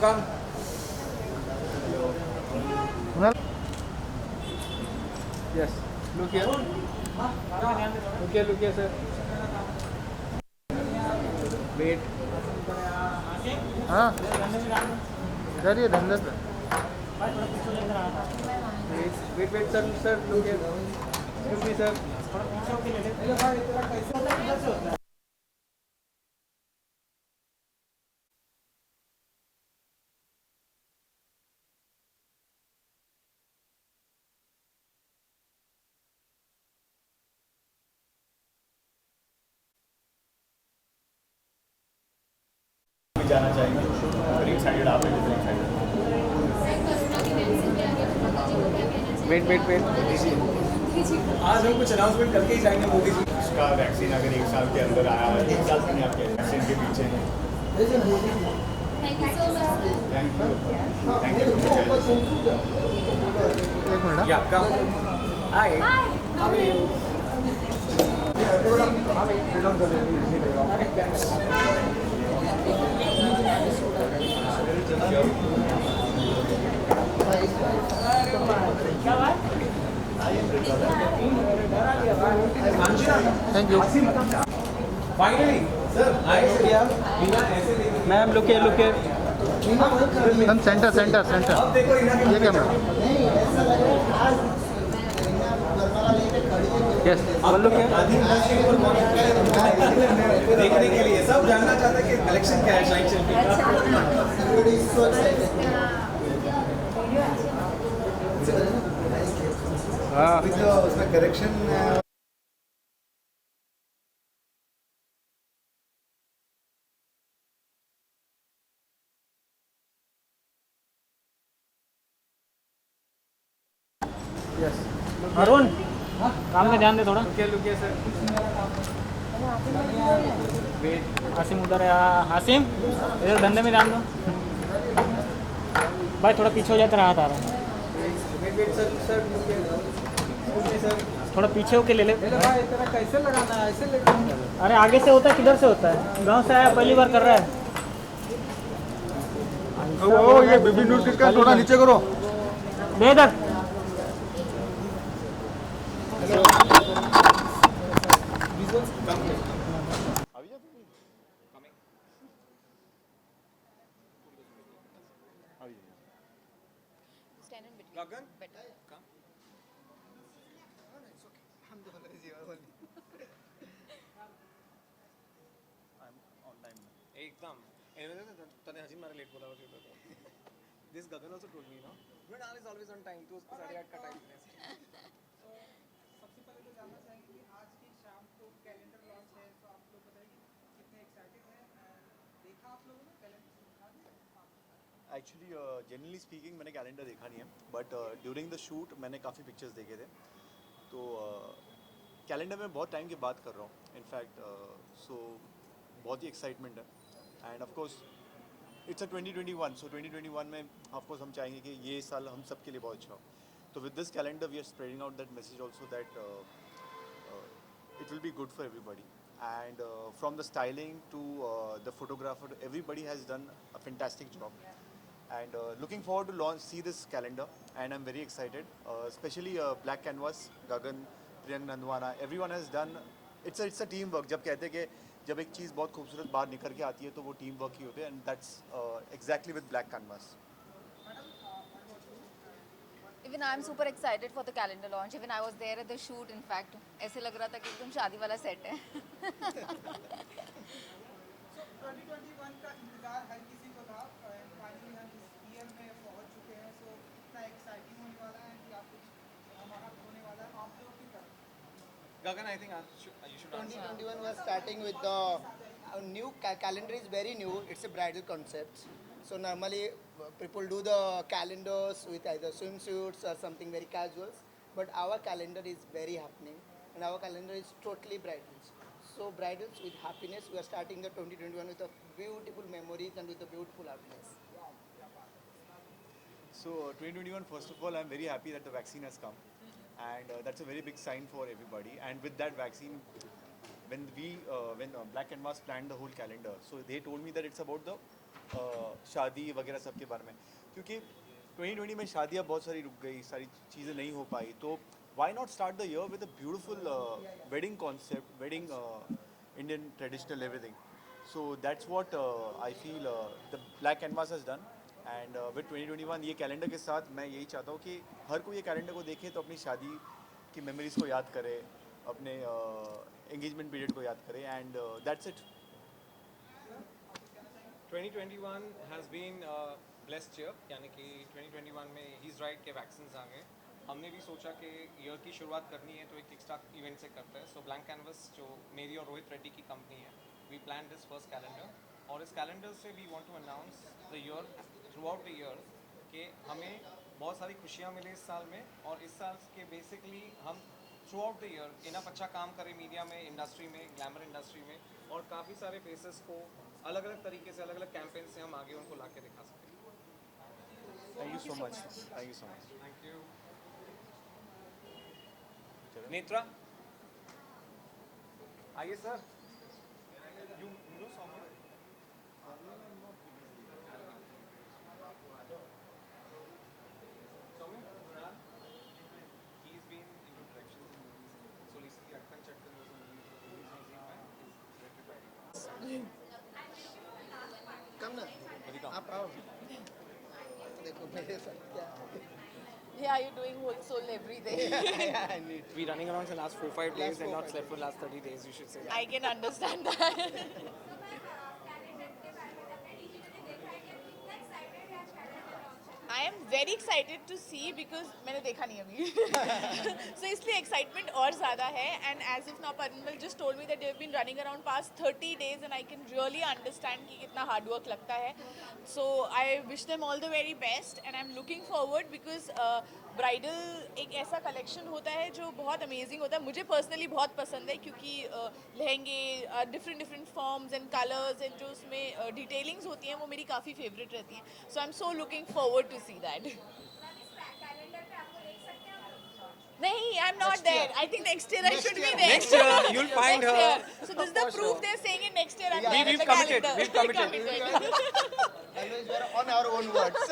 Come. Yes. Look here. Look here, sir. Wait. हाँ sir ये धंधे पे Wait, sir. Look here. Excuse me, sir. जाना चाहेंगे वेरी एक्साइटेड आप वेरी एक्साइटेड Wait. आज हम कुछ अनाउंसमेंट करके ही जाएंगे मोदी जी इसका वैक्सीन अगर 1 साल के अंदर आया है 1 साल से नहीं आपके वैक्सीन के पीछे हैं थैंक यू एक minute Yeah, come. Hi. How are you? Thank you Finally, sir. Nice. Ma'am, look here. हम सेंटर ये कैमरा Yes. Look here. देखने के लिए सब जानना चाहते हैं कि कलेक्शन क्या है शाइन चल हाँ. उसमें करेक्शन Yes. अरुण काम में ध्यान दे थोड़ा। Look here, sir. Wait. Hashim उधर है। हासिम इधर धंधे में ध्यान दो भाई, थोड़ा पीछे हो जाते रहा था Wait, sir. Look here. Excuse me, sir. थोड़ा पीछे होके ले ले। भाई तेरा कैसे लगाना है? ऐसे लेके. अरे आगे से होता है, किधर से होता है? गांव से आया, पहली बार कर रहा है। ओ ये बेबी न्यूज किसका थोड़ा नीचे करो दे इधर। गगन एकदम तने हजी मारे लेट बोला this Gagan also told me no Mrinal is always on time तो उसको 8:30 का टाइम है सबसे पहले तो जानना चाहेंगे कि आज की शाम को कैलेंडर लॉन्च है, तो आप लोग बताइए कितने एक्साइटेड हैं। देखा आप लोगों ने कैलेंडर दिखा दिया? एक्चुअली जनरली स्पीकिंग मैंने कैलेंडर देखा नहीं है बट ड्यूरिंग द शूट मैंने काफ़ी पिक्चर्स देखे थे तो कैलेंडर में बहुत टाइम की बात कर रहा हूँ इनफैक्ट सो बहुत ही एक्साइटमेंट है end of course it's a 2021 सो 2021 में ऑफ कोर्स हम चाहेंगे कि ये साल हम सब के लिए बहुत अच्छा हो तो with this calendar we are spreading out that message also that it will be good for everybody and from the styling to the photographer everybody has done a fantastic job and looking forward to see this calendar and I'm very excited especially black canvas Gagan Priyank Nandwana everyone has done it's a team work जब कहते हैं कि जब एक चीज़ बहुत खूबसूरत बाहर निकल के आती है तो वो टीम वर्क ही होते हैं and that's exactly with black canvas. Even I'm super excited for the calendar launch. Even I was there at the shoot. In fact, ऐसे लग रहा था कि एकदम शादी वाला सेट है. So 2021 का इंतजार हर किसी को था, फाइनली हम इस ईयर में पहुंच चुके हैं. सो इतना एक्साइटिंग होने वाला है कि आप कुछ हमारा होने वाला है आप लोगों की तरफ. Gagan I think you should answer 2021 was starting with the new calendar is very new. It's a bridal concept. So normally people do the calendars with either swimsuits or something very casual. But our calendar is very happening, and our calendar is totally bridals. So bridals with happiness. We are starting the 2021 with a beautiful memories and with a beautiful happiness. So 2021 first of all I'm very happy that the vaccine has come and that's a very big sign for everybody and with that vaccine when Black Canvas planned the whole calendar so they told me that it's about the शादी वगैरह सब के बारे में, क्योंकि 2020 में शादियाँ बहुत सारी रुक गई, सारी चीज़ें नहीं हो पाई, तो why not start the year with a beautiful wedding concept, wedding Indian traditional everything. So that's what I feel the Black Canvas has done. And with 2021 ये कैलेंडर के साथ मैं यही चाहता हूँ कि हर कोई ये कैलेंडर को देखे तो अपनी शादी की मेमोरीज को याद करे, अपने एंगेजमेंट पीरियड को याद करे, and that's it. 2021 has been blessed year, यानी कि 2021 में ही इज़ राइट के वैक्सीन आ गए. हमने भी सोचा कि ईयर की शुरुआत करनी है तो एक किकस्टार्ट इवेंट से करते हैं. सो ब्लैंक कैनवस जो मेरी और रोहित रेड्डी की कंपनी है, we plan this first calendar, और इस कैलेंडर से we want to announce the year throughout the year कि हमें बहुत सारी खुशियाँ मिले इस साल में, और इस साल के बेसिकली हम through out the year enough अच्छा काम करें मीडिया में, इंडस्ट्री में, ग्लैमर इंडस्ट्री में, और काफ़ी सारे फेसेस को अलग अलग तरीके से, अलग अलग कैंपेन से हम आगे उनको ला के दिखा सकें. Thank you so much. Thank you so much. Thank you. Netra, आइए sir. You know someone? Someone? Kunal? He's been into directions in movies. So recently Akhan Chattan was a movie. He's directed by कम ना आप आओ. देखो मेरे साथ क्या Yeah, you're doing whole soul every day. I need. We running around for the last 4-5 days and not slept for the last 30 days, you should say that. I can understand that. I am very excited to see because मैंने देखा नहीं अभी. So इसलिए excitement और ज़्यादा है, and as if now Parinmal just told me that they've been running around past 30 days and I can really understand कि कितना hard work लगता है. So I wish them all the very best and I'm looking forward because bridal एक ऐसा collection होता है जो बहुत अमेजिंग होता है. मुझे पर्सनली बहुत पसंद है क्योंकि लहंगे different forms and colours and जो उसमें डिटेलिंग्स होती हैं वो मेरी काफ़ी फेवरेट रहती हैं. So I am so looking forward to see that. नहीं, I am not there. I think next year I should be there. Next year, you'll find her. So this is the proof they are saying in next year. I'm We- there we've in the committed. calendar. We've committed. Always we are on our own words.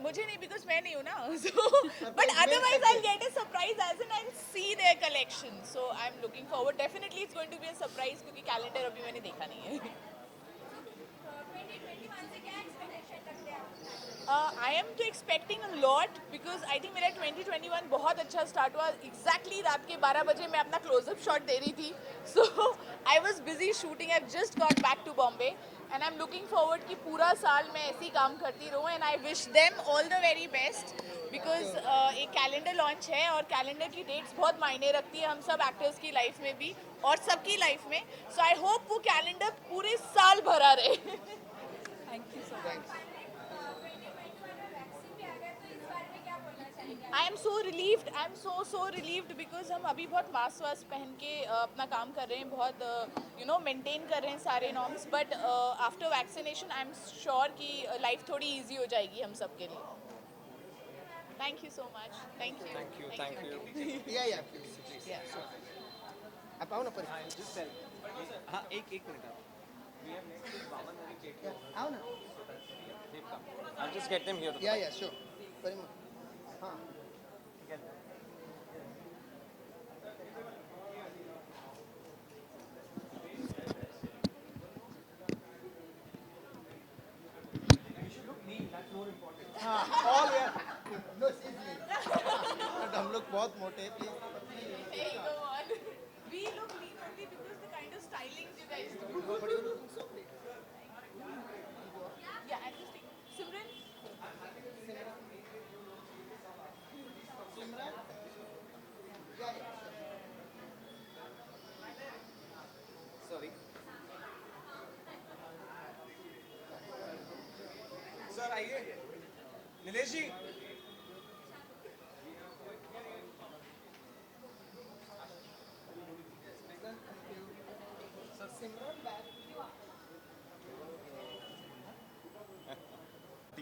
मुझे नहीं, because मैं नहीं हूँ ना. But otherwise I get a surprise as an I see their collection. So I am looking forward. Definitely it's going to be a surprise क्योंकि calendar अभी मैंने देखा नहीं है. आई एम तो expecting a lot because I think मेरा 2021 बहुत अच्छा स्टार्ट हुआ. एग्जैक्टली रात के 12 बजे मैं अपना क्लोजअप शॉट दे रही थी. So I was busy shooting. I just got back to Bombay and I am looking forward कि पूरा साल मैं ऐसे ही काम करती रहूँ. And I wish them all the very best because एक कैलेंडर लॉन्च है और कैलेंडर की डेट्स बहुत मायने रखती है हम सब एक्टर्स की लाइफ में भी और सबकी लाइफ में. सो आई होप वो कैलेंडर पूरे साल भरा रहे. Thank you so much. I am so relieved. I am so relieved because हम अभी बहुत मास्क वास्क पहन के अपना काम कर रहे हैं, बहुत मेंटेन कर रहे हैं सारे norms. But after vaccination I am sure कि लाइफ थोड़ी ईजी हो जाएगी हम सब के लिए. Thank you so much. Thank you. Thank you. Yeah, please. Yeah. आप आओ ना पर. हाँ, एक मिनट आप. We have next week Vaman and Kate. आओ ना. They've come. I'll just get them here. Yeah, sure. Parinmal. हाँ. All yeah. No, seriously. But हम लोग बहुत मोटे हैं, please. Hey, go on. We look lean only because the kind of stylings you guys do. But you're looking so pretty. Yeah, I'm just thinking. Simran? Sorry. Sir आइए. नीलेश जी.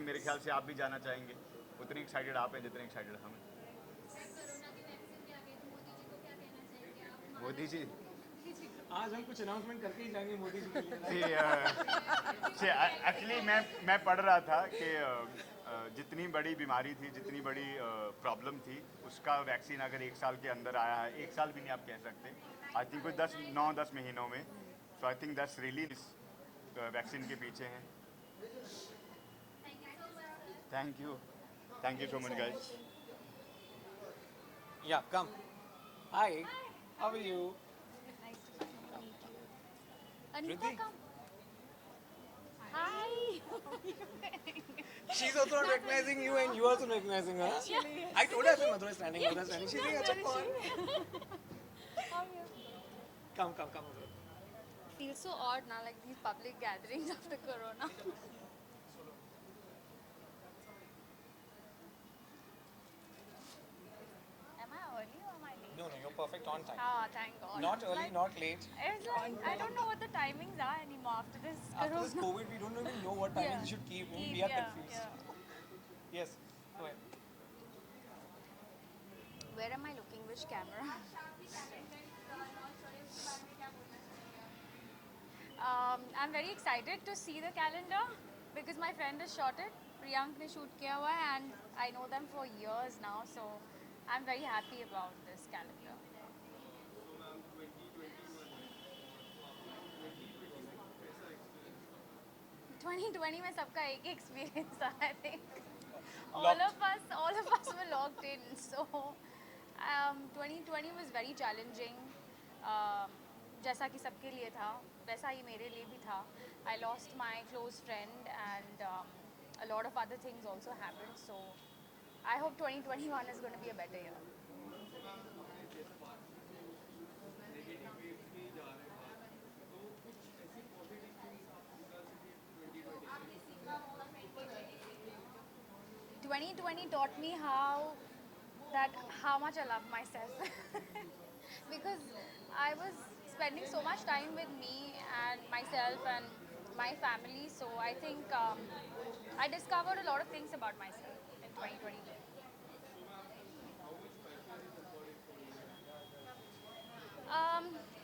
मेरे ख्याल से आप भी जाना चाहेंगे. उतनी एक्साइटेड आप हैं जितने एक्साइटेड हम हैं. मोदी जी आज हम कुछ अनाउंसमेंट करके ही जाएंगे मोदी जी के लिए। एक्चुअली मैं पढ़ रहा था कि जितनी बड़ी बीमारी थी, जितनी बड़ी प्रॉब्लम थी, उसका वैक्सीन अगर 1 साल के अंदर आया है, 1 साल भी नहीं आप कह सकते, आई थिंक कोई 9-10 महीनों में, so I think that's really इस वैक्सीन के पीछे हैं। Thank you so much guys. या come. Hi, how are you? Anita, come. Hi. She's also not recognizing you and you are also recognizing her. I told her Madhura is standing, Madhura is standing. She's saying, "Acha kaun?" How are you? Come, Madhura. Feels so odd now, like these public gatherings after Corona. Am I early or am I late? No, you're perfect on time. Ah, thank God. Not early, Like, not late. It's like I don't know what the timings are anymore after this After this Corona. COVID, we don't even know what timing we should keep. We are confused. Yes, go ahead. Where am I looking? Which camera? I'm very excited to see the calendar because my friend has shot it. Priyank ne shoot kiya hua hai and I know them for years now, so I'm very happy about this calendar. 2020 में सबका एक ही experience था, I think. All of us were locked in. So 2020 was very challenging. जैसा कि सबके लिए था, वैसा ही मेरे लिए भी था. I lost my close friend and a lot of other things also happened. So I hope 2021 is going to be a better year. ...2020 taught me how much I love myself. Because I was spending so much time with me and myself and my family, so I think I discovered a lot of things about myself in 2020.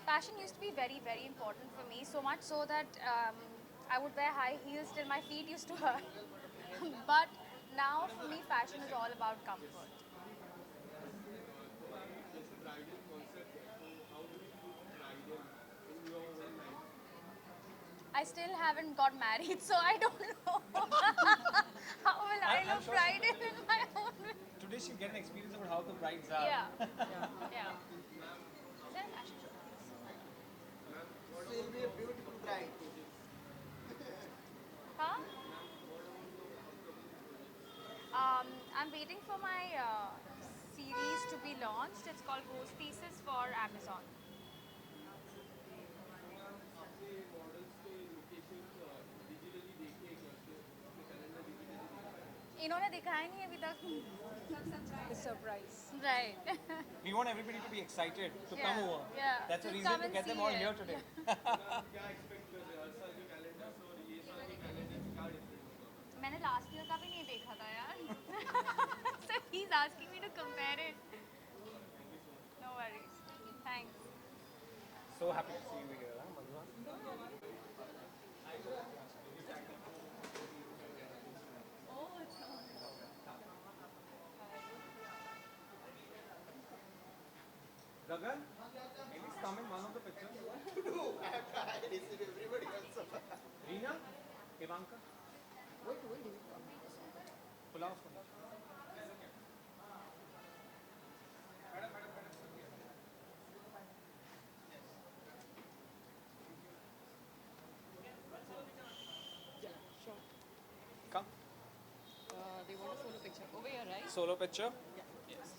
Fashion used to be very, very important for me, so much so that I would wear high heels till my feet used to hurt. But now for me, fashion is all about comfort. I still haven't got married, so I don't know. How will I I'm look sure bridal in my own way? Today she'll get an experience about how the brides are. Yeah. Yeah. Is there a fashion show? She will be a beautiful bride. Huh? I'm waiting for my series to be launched. It's called Ghost Pieces for Amazon. इन्होंने दिखाया नहीं अभी तक. Surprise. Right. We want everybody to be excited to Yeah, come over. yeah. That's a To reason come to and get them see all it. here today. मैंने last year का भी नहीं देखा था यार. So he's asking me to compare it. No worries. Thanks. So happy to see you here, huh, Madhura? Gagan, please come in one of the pictures. Everybody else. Reena, Ivanka. Pull out. Come. They want a solo picture. Over here, right? Solo picture. Yes.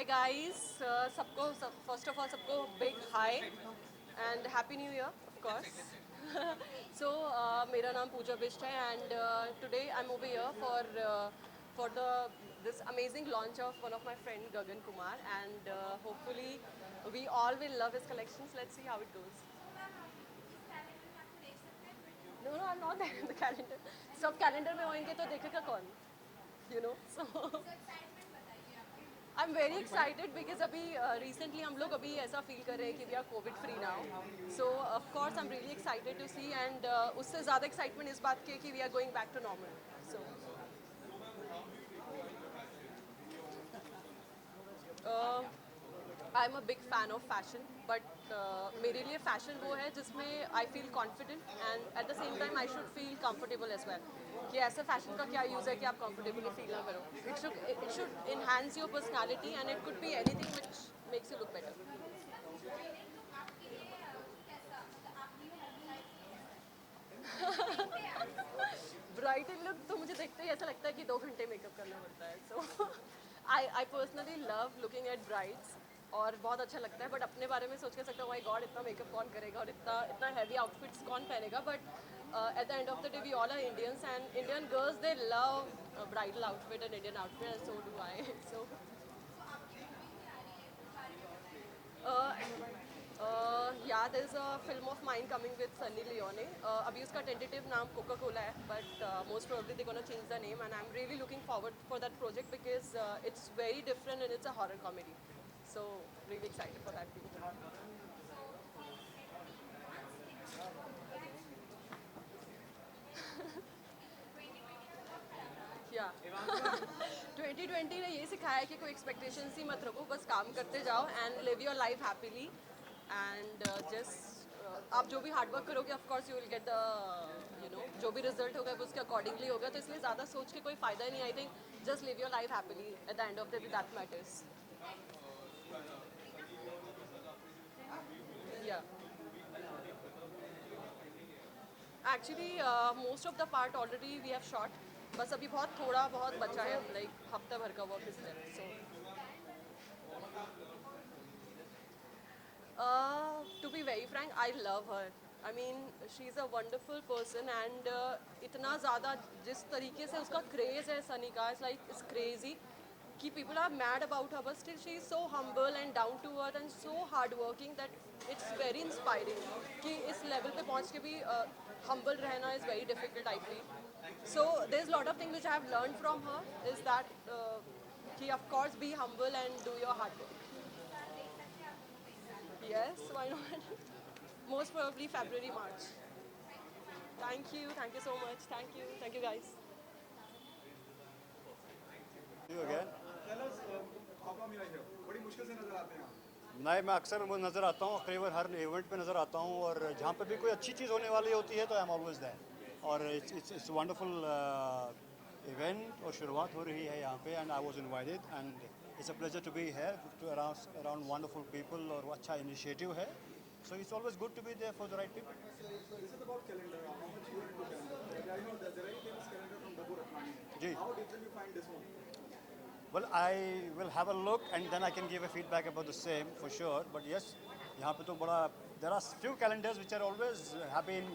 guys, first of all सबको big hi and happy new year of course. So मेरा नाम पूजा बिष्ट है and today I'm over here for this amazing launch of one of my friend Gagan Kumar and hopefully we all will love his collections. Let's see how it goes. No, I'm not there in the calendar. सब calendar में होंगे तो देखेगा कौन? You know, so I'm very excited because अभी recently हम लोग अभी ऐसा feel कर रहे हैं कि we are COVID free now. So of course I'm really excited to see and उससे ज़्यादा excitement इस बात की है कि we are going back to normal. So I'm a big fan of fashion, but मेरे लिए fashion वो है जिसमें I feel confident and at the same time I should feel comfortable as well. कि ऐसे fashion का क्या use है कि आप comfortably feel ना करो. It should enhance your personality and it could be anything which makes you look better. Bridal look तो मुझे देखते ही ऐसा लगता है कि 2 घंटे मेकअप करना पड़ता है. So I personally love looking at brides और बहुत अच्छा लगता है. बट अपने बारे में सोच के सकता हूँ, माय गॉड इतना मेकअप कौन करेगा और इतना हैवी आउटफिट्स कौन पहनेगा. But at the end of the day we all are Indians and Indian girls they love bridal outfit and Indian outfit and so do I. So yeah, there's a film of mine coming with Sunny Leone. अभी उसका tentative नाम Coca-Cola है, but most probably they're gonna change the name and I'm really looking forward for that project because it's very different and it's a horror comedy. So really excited for that too. Yeah. 2020 ने ये सिखाया है कि कोई expectations ही मत रखो, बस काम करते जाओ and live your life happily and just आप जो भी हार्ड वर्क करोगे of course you will get the you know जो भी रिजल्ट होगा वो उसके अकॉर्डिंगली होगा. तो इसलिए ज़्यादा सोच के कोई फ़ायदा ही नहीं. I think just live your life happily at the end of the day that matters. Yeah. Actually, most of the part already we have shot. बस अभी बहुत बचा है, like हफ्ता भर का work is left. So, to be very frank, I love her. I mean, she's a wonderful person and इतना ज़्यादा जिस तरीके से उसका craze है सनी का, it's crazy. कि people are mad about her, but still she is so humble and down to earth and so hardworking that it's very inspiring. कि इस level पे पहुँच के भी humble रहना is very difficult, I feel. So there's a lot of things which I have learned from her is that कि of course be humble and do your hard work. Yes, why not? Most probably February, March. Thank you so much. Thank you guys. You again? Tell us how come you are here? बड़ी मुश्किल से नजर आते हैं आप. नहीं, मैं अक्सर वो नज़र आता हूँ, करीबन हर इवेंट पे नज़र आता हूँ और जहाँ पे भी कोई अच्छी चीज़ होने वाली होती है तो आई एम ऑलवेज देयर. और इट्स वंडरफुल इवेंट और शुरुआत हो रही है यहाँ पे and I was invited and it's a pleasure to be here to around wonderful people और अच्छा इनिशिएटिव है. So it's always good to be there for the right people. This is about calendar. How much you are into calendar? I know there's a very famous calendar from Dabu Ratnani. Ji. How did you find this one? Well, I will have a look and then I can give a feedback about the same for sure. But yes, यहाँ पे तो बड़ा there are few calendars which are always have been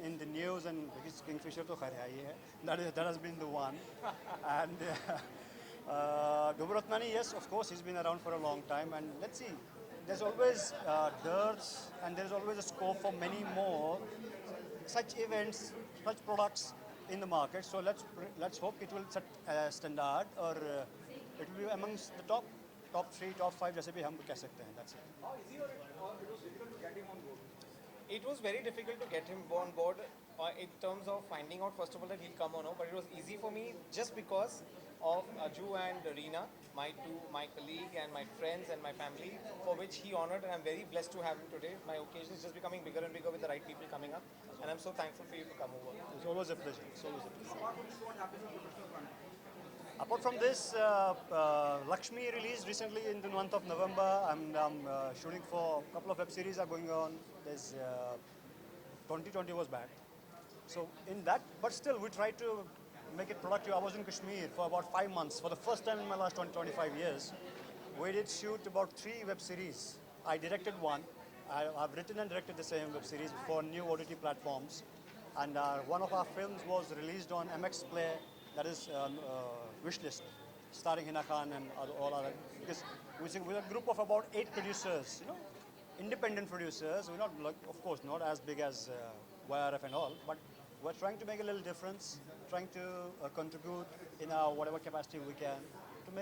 in the news and because Kingfisher तो खैर है ही है. That has been the one. And Dabu Ratnani, yes, of course, he's been around for a long time and let's see. There's always dearths and there's always a scope for many more such events, such products in the market. So let's hope it will set a standard or it will be amongst the top 3, top 5 जैसे भी हम कह सकते हैं. That's it. How easy or it was difficult to get him on board? It was very difficult to get him on board in terms of finding out first of all that he'll come or no, but it was easy for me just because of Aju and Reena, my colleague and my friends and my family, for which he honored, and I'm very blessed to have him today. My occasion is just becoming bigger and bigger with the right people coming up, and I'm so thankful for you to come over. It's always a pleasure. It's always a pleasure. Apart from this, what happens on the professional front? Apart from this, Lakshmi released recently in the month of November. I'm shooting for a couple of web series are going on. There's 2020 was bad. So in that, but still we try to make it productive. I was in Kashmir for about 5 months for the first time in my last 25 years. We did shoot about 3 web series. I directed one. I've written and directed the same web series for new OTT platforms. And one of our films was released on MX Play, that is Wishlist, starring Hina Khan and all other. Because we're a group of about 8 producers, independent producers. We're not, of course, not as big as YRF and all, but we're trying to make a little difference, trying to contribute in our whatever capacity we can to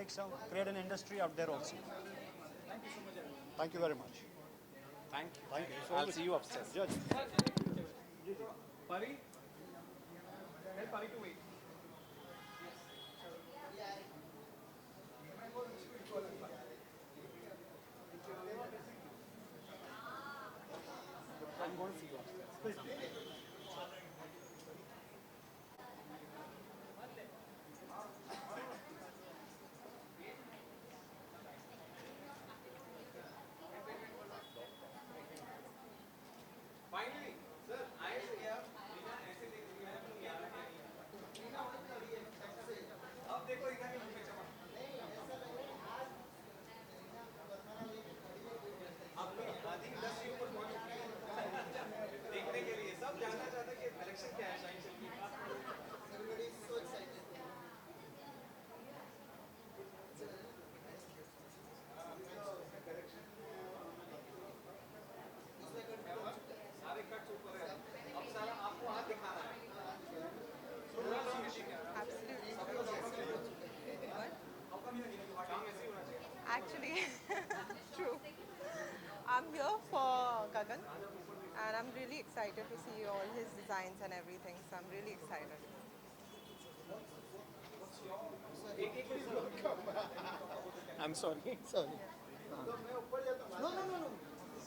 create an industry out there also. Thank you so much. Thank you very much. Thank you. Thank you. I'll see you upstairs. Judge. Pari? Tell Pari to wait. I'm going to see you upstairs. Finally, sir, I am here. बिना ऐसे देख रही है तो यार अब देखो इधर के मुंह पे चमक अपनी आधी इंडस्ट्री ऊपर पहुंच चुकी है देखने के लिए सब जानना चाहते हैं कि कलेक्शन क्या है शाइन सिल्क सारे कट्स ऊपर है अब सारा आपको हाथ दिखाना है थोड़ा फिनिशिंग है Actually, true. I'm here for Gagan, and I'm really excited to see all his designs and everything. So I'm really excited. I'm sorry. Sorry.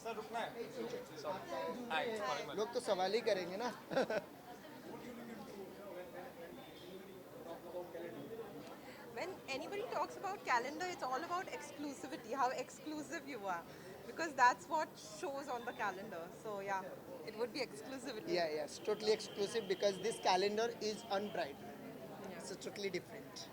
Sir रुकना है सॉरी हाय सॉरी लोग तो सवाल ही करेंगे ना. When anybody talks about calendar, it's all about exclusivity, how exclusive you are, because that's what shows on the calendar. So yeah, it would be exclusivity. Yeah, it's totally exclusive because this calendar is unbridled. It's totally different.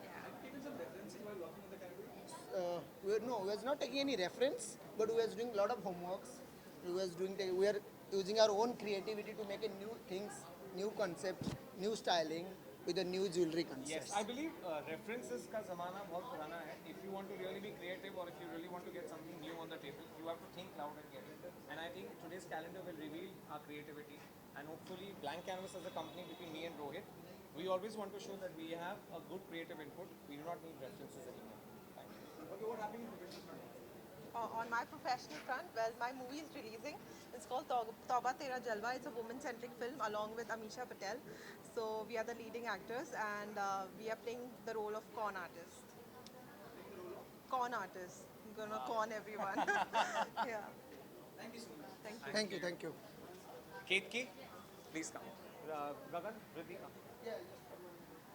We was not taking any reference, but we was doing a lot of homeworks. We are using our own creativity to make a new things, new concept, new styling with a new jewelry concept. Yes, I believe references का ज़माना बहुत पुराना है. If you want to really be creative or if you really want to get something new on the table, you have to think loud and get it. And I think today's calendar will reveal our creativity. And hopefully, Blank Canvas as a company between me and Rohit, we always want to show that we have a good creative input. We do not need references anymore. Thank you. Okay, what happened in professional front? On my professional front, well, my movie is releasing. It's called Tauba Tera Jalwa. It's a woman-centric film along with Amisha Patel. So we are the leading actors, and we are playing the role of con artist. Con artist. I'm gonna con everyone. Yeah. Thank you so much. Thank you. Thank you. Ketki, please come. Gagan, Riddhi, come. Yeah.